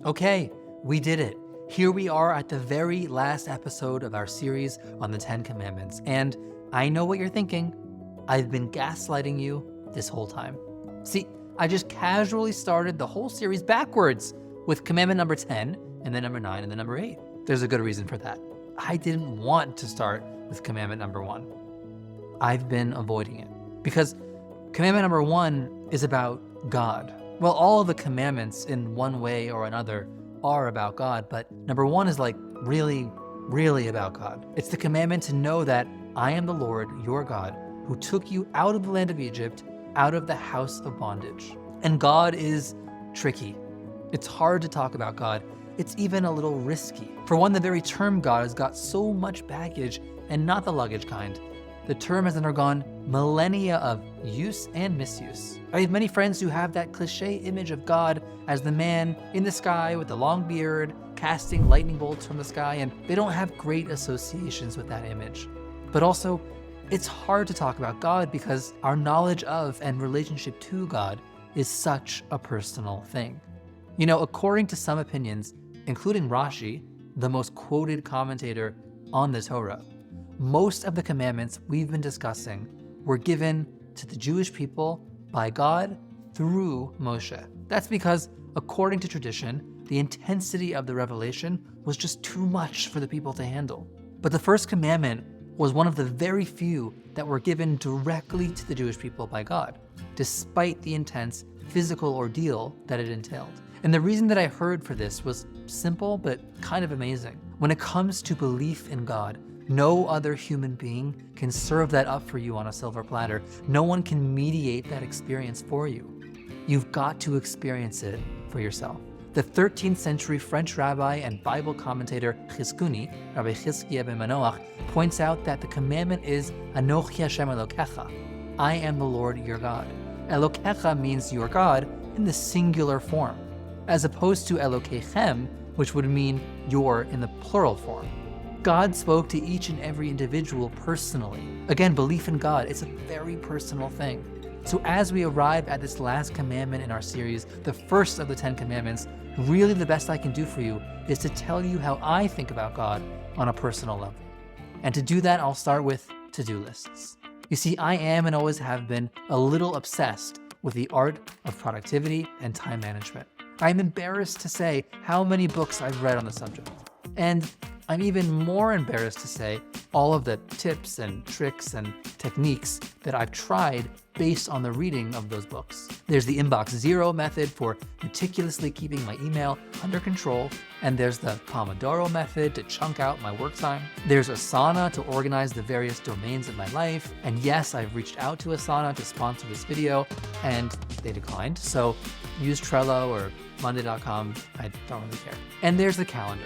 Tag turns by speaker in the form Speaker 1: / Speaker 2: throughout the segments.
Speaker 1: Okay, we did it. Here we are at the very last episode of our series on the Ten Commandments. And I know what you're thinking. I've been gaslighting you this whole time. See, I just casually started the whole series backwards with commandment number 10, and then number 9, and then number 8. There's a good reason for that. I didn't want to start with commandment number 1. I've been avoiding it because commandment number 1 is about God. Well, all of the commandments in one way or another are about God, but number 1 is like really, really about God. It's the commandment to know that I am the Lord, your God, who took you out of the land of Egypt, out of the house of bondage. And God is tricky. It's hard to talk about God. It's even a little risky. For one, the very term God has got so much baggage, and not the luggage kind. The term has undergone millennia of use and misuse. I have many friends who have that cliche image of God as the man in the sky with the long beard, casting lightning bolts from the sky, and they don't have great associations with that image. But also, it's hard to talk about God because our knowledge of and relationship to God is such a personal thing. You know, according to some opinions, including Rashi, the most quoted commentator on the Torah, most of the commandments we've been discussing were given to the Jewish people by God through Moshe. That's because, according to tradition, the intensity of the revelation was just too much for the people to handle. But the first commandment was one of the very few that were given directly to the Jewish people by God, despite the intense physical ordeal that it entailed. And the reason that I heard for this was simple but kind of amazing. When it comes to belief in God, no other human being can serve that up for you on a silver platter. No one can mediate that experience for you. You've got to experience it for yourself. The 13th century French rabbi and Bible commentator Chizkuni, Rabbi Chizkiah ben Manoach, points out that the commandment is Anochi Hashem Elokecha. I am the Lord your God. Elokecha means your God in the singular form, as opposed to Elokechem, which would mean your in the plural form. God spoke to each and every individual personally. Again, belief in God, it's a very personal thing. So as we arrive at this last commandment in our series, the first of the 10 commandments, really the best I can do for you is to tell you how I think about God on a personal level. And to do that, I'll start with to-do lists. You see, I am and always have been a little obsessed with the art of productivity and time management. I'm embarrassed to say how many books I've read on the subject. And I'm even more embarrassed to say all of the tips and tricks and techniques that I've tried based on the reading of those books. There's the inbox zero method for meticulously keeping my email under control, and there's the Pomodoro method to chunk out my work time. There's Asana to organize the various domains of my life, and yes, I've reached out to Asana to sponsor this video, and they declined, so use Trello or Monday.com, I don't really care. And there's the calendar.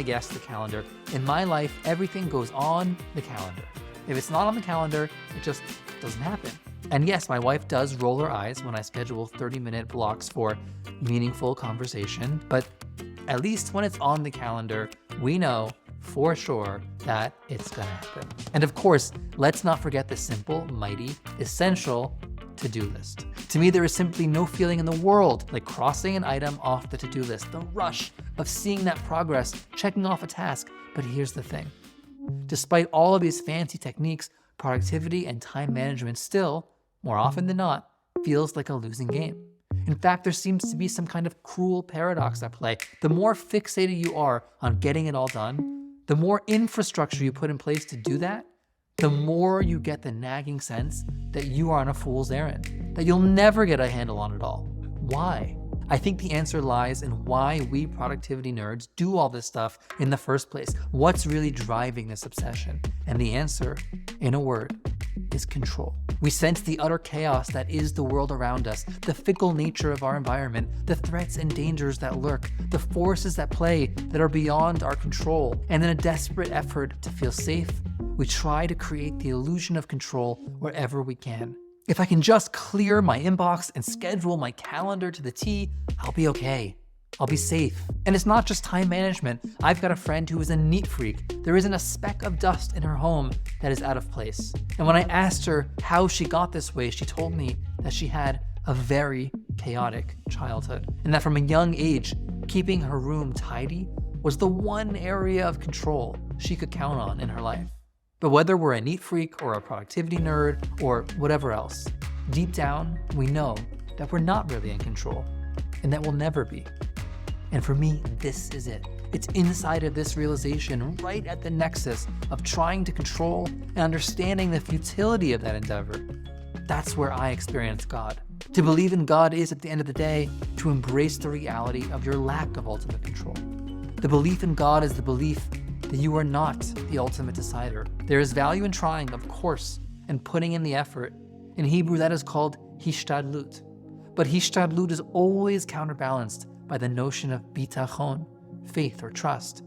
Speaker 1: Yes, the calendar. In my life, everything goes on the calendar. If it's not on the calendar, it just doesn't happen. And yes, my wife does roll her eyes when I schedule 30-minute blocks for meaningful conversation, but at least when it's on the calendar, we know for sure that it's gonna happen. And of course, let's not forget the simple, mighty, essential to-do list. To me, there is simply no feeling in the world like crossing an item off the to-do list, the rush of seeing that progress, checking off a task. But here's the thing. Despite all of these fancy techniques, productivity and time management still, more often than not, feels like a losing game. In fact, there seems to be some kind of cruel paradox at play. The more fixated you are on getting it all done, the more infrastructure you put in place to do that, the more you get the nagging sense that you are on a fool's errand, that you'll never get a handle on it all. Why? I think the answer lies in why we productivity nerds do all this stuff in the first place. What's really driving this obsession? And the answer, in a word, is control. We sense the utter chaos that is the world around us, the fickle nature of our environment, the threats and dangers that lurk, the forces that play that are beyond our control. And in a desperate effort to feel safe, we try to create the illusion of control wherever we can. If I can just clear my inbox and schedule my calendar to the T, I'll be okay. I'll be safe. And it's not just time management. I've got a friend who is a neat freak. There isn't a speck of dust in her home that is out of place. And when I asked her how she got this way, she told me that she had a very, chaotic childhood, and that from a young age, keeping her room tidy was the one area of control she could count on in her life. But whether we're a neat freak or a productivity nerd or whatever else, deep down, we know that we're not really in control and that we'll never be. And for me, this is it. It's inside of this realization, right at the nexus of trying to control and understanding the futility of that endeavor. That's where I experience God. To believe in God is, at the end of the day, to embrace the reality of your lack of ultimate control. The belief in God is the belief that you are not the ultimate decider. There is value in trying, of course, and putting in the effort. In Hebrew, that is called hishtadlut. But hishtadlut is always counterbalanced by the notion of bitachon, faith or trust.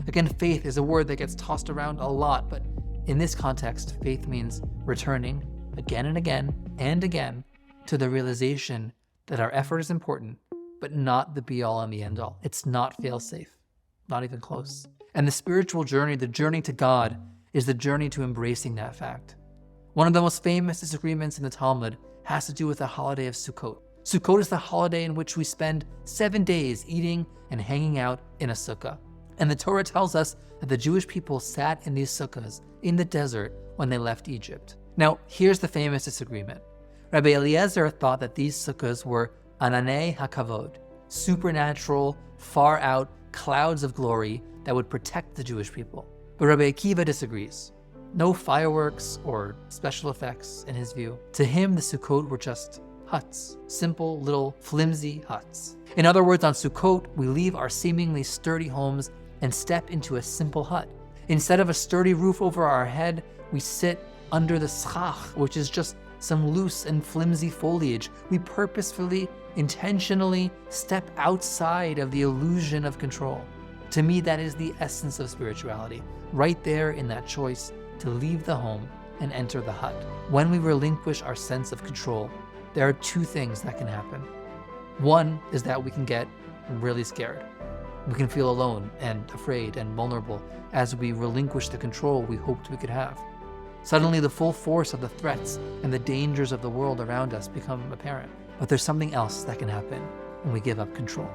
Speaker 1: Again, faith is a word that gets tossed around a lot, but in this context, faith means returning again and again and again to the realization that our effort is important, but not the be-all and the end-all. It's not fail-safe, not even close. And the spiritual journey, the journey to God, is the journey to embracing that fact. One of the most famous disagreements in the Talmud has to do with the holiday of Sukkot. Sukkot is the holiday in which we spend 7 days eating and hanging out in a sukkah. And the Torah tells us that the Jewish people sat in these sukkahs in the desert when they left Egypt. Now, here's the famous disagreement. Rabbi Eliezer thought that these sukkahs were ananei hakavod, supernatural, far out clouds of glory that would protect the Jewish people. But Rabbi Akiva disagrees. No fireworks or special effects in his view. To him, the Sukkot were just huts, simple little flimsy huts. In other words, on Sukkot, we leave our seemingly sturdy homes and step into a simple hut. Instead of a sturdy roof over our head, we sit under the schach, which is just some loose and flimsy foliage. We purposefully, intentionally step outside of the illusion of control. To me, that is the essence of spirituality, right there in that choice to leave the home and enter the hut. When we relinquish our sense of control, there are two things that can happen. One is that we can get really scared. We can feel alone and afraid and vulnerable as we relinquish the control we hoped we could have. Suddenly, the full force of the threats and the dangers of the world around us become apparent. But there's something else that can happen when we give up control.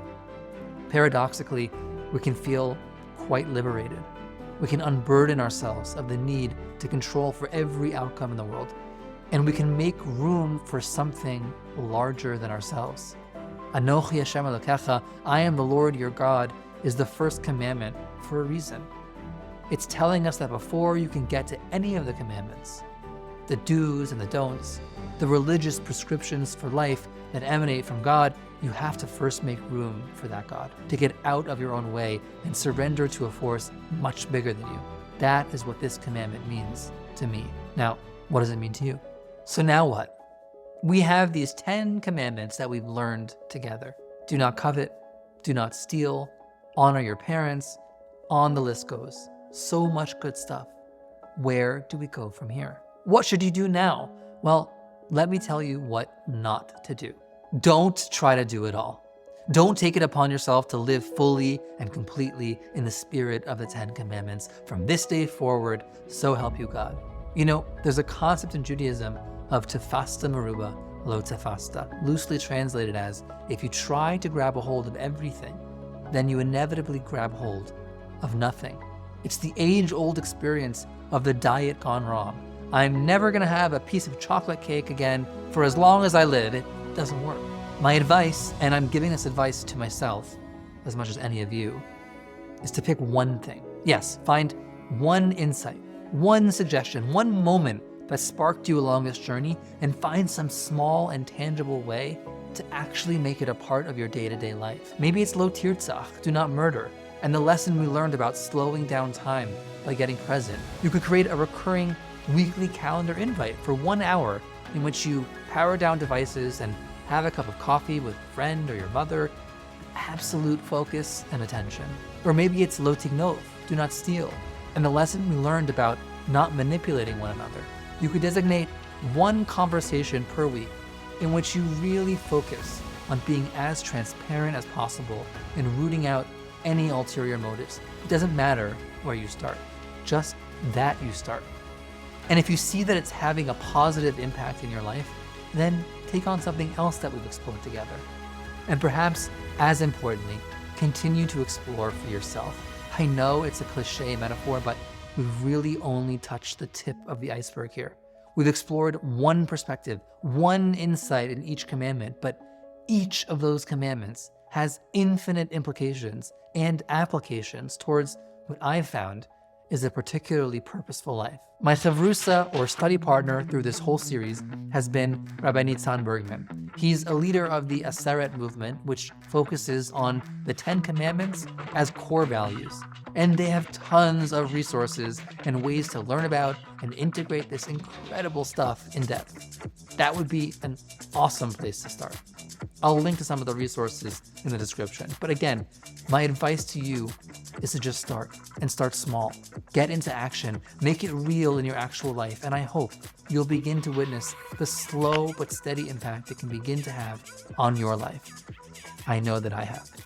Speaker 1: Paradoxically, we can feel quite liberated. We can unburden ourselves of the need to control for every outcome in the world. And we can make room for something larger than ourselves. Anochi Hashem Elokecha, I am the Lord your God, is the first commandment for a reason. It's telling us that before you can get to any of the commandments, the do's and the don'ts, the religious prescriptions for life that emanate from God, you have to first make room for that God, to get out of your own way and surrender to a force much bigger than you. That is what this commandment means to me. Now, what does it mean to you? So now what? We have these 10 commandments that we've learned together. Do not covet, do not steal, honor your parents, on the list goes. So much good stuff. Where do we go from here? What should you do now? Well, let me tell you what not to do. Don't try to do it all. Don't take it upon yourself to live fully and completely in the spirit of the 10 commandments from this day forward, so help you God. You know, there's a concept in Judaism of tefasta meruba, lo tefasta, loosely translated as, if you try to grab a hold of everything, then you inevitably grab hold of nothing. It's the age-old experience of the diet gone wrong. I'm never gonna have a piece of chocolate cake again for as long as I live. It doesn't work. My advice, and I'm giving this advice to myself as much as any of you, is to pick one thing. Yes, find one insight, one suggestion, one moment that sparked you along this journey, and find some small and tangible way to actually make it a part of your day-to-day life. Maybe it's lo tirtzach, do not murder, and the lesson we learned about slowing down time by getting present. You could create a recurring weekly calendar invite for 1 hour in which you power down devices and have a cup of coffee with a friend or your mother, absolute focus and attention. Or maybe it's lo tignov, do not steal, and the lesson we learned about not manipulating one another. You could designate one conversation per week in which you really focus on being as transparent as possible and rooting out any ulterior motives. It doesn't matter where you start, just that you start. And if you see that it's having a positive impact in your life, then take on something else that we've explored together. And perhaps, as importantly, continue to explore for yourself. I know it's a cliche metaphor, but we've really only touched the tip of the iceberg here. We've explored one perspective, one insight in each commandment, but each of those commandments has infinite implications and applications towards what I've found is a particularly purposeful life. My chavrusa, or study partner, through this whole series has been Rabbi Nitzan Bergman. He's a leader of the Aseret movement, which focuses on the 10 Commandments as core values. And they have tons of resources and ways to learn about and integrate this incredible stuff in depth. That would be an awesome place to start. I'll link to some of the resources in the description. But again, my advice to you is to just start, and start small. Get into action, make it real in your actual life, and I hope you'll begin to witness the slow but steady impact it can begin to have on your life. I know that I have.